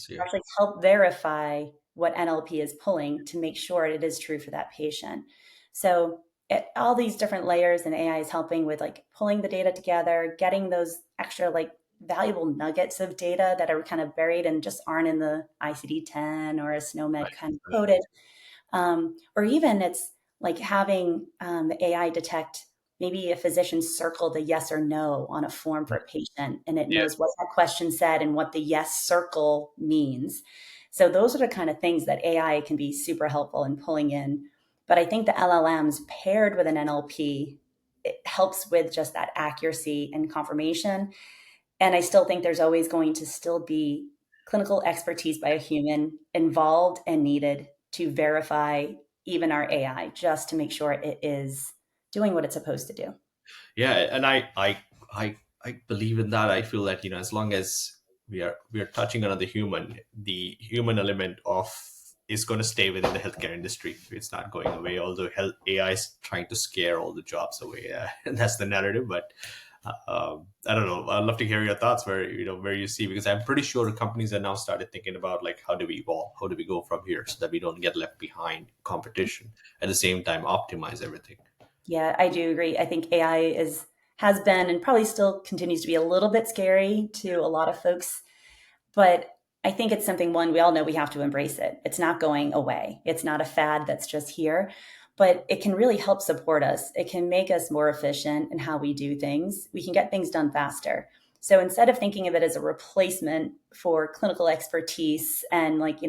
Yeah. actually help verify what NLP is pulling to make sure it is true for that patient. So all these different layers, and AI is helping with like pulling the data together, getting those extra like valuable nuggets of data that are kind of buried and just aren't in the ICD-10 or a SNOMED kind of Right. coded. Or even it's like having the AI detect maybe a physician circled a yes or no on a form for a patient, and it Yeah. knows what that question said and what the yes circle means. So those are the kind of things that AI can be super helpful in pulling in. But I think the LLMs paired with an NLP, it helps with just that accuracy and confirmation. And I still think there's always going to still be clinical expertise by a human involved and needed to verify even our AI, just to make sure it is doing what it's supposed to do. Yeah, and I believe in that. I feel that, as long as we are touching another human, the human element of is going to stay within the healthcare industry. It's not going away. Although health AI is trying to scare all the jobs away, and that's the narrative. But I don't know. I'd love to hear your thoughts where you see, because I'm pretty sure companies are now started thinking about like, how do we evolve, how do we go from here so that we don't get left behind competition, at the same time optimize everything. Yeah, I do agree. I think AI has been and probably still continues to be a little bit scary to a lot of folks, but I think it's something, one, we all know we have to embrace it. It's not going away. It's not a fad that's just here, but it can really help support us. It can make us more efficient in how we do things. We can get things done faster. So instead of thinking of it as a replacement for clinical expertise and like,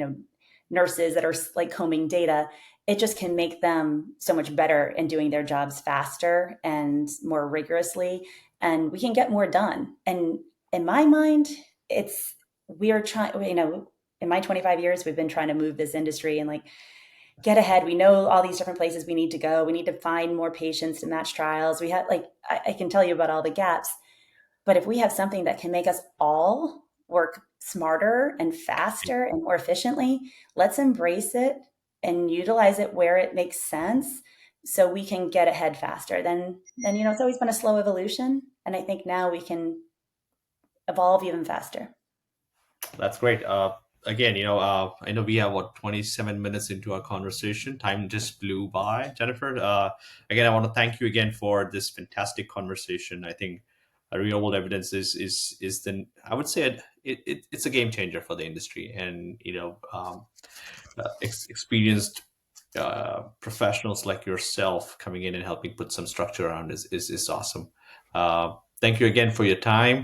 nurses that are like combing data, it just can make them so much better in doing their jobs faster and more rigorously, and we can get more done. And in my mind, it's we are trying, in my 25 years, we've been trying to move this industry and like get ahead. We know all these different places we need to go. We need to find more patients to match trials. We have like, I can tell you about all the gaps, but if we have something that can make us all work smarter and faster and more efficiently, let's embrace it and utilize it where it makes sense so we can get ahead faster. Then it's always been a slow evolution. And I think now we can evolve even faster. That's great. Again, I know we have what 27 minutes into our conversation. Time just flew by, Jennifer. Again, I want to thank you again for this fantastic conversation. I think real world evidence is the I would say it's a game changer for the industry, and experienced professionals like yourself coming in and helping put some structure around is awesome. Thank you again for your time.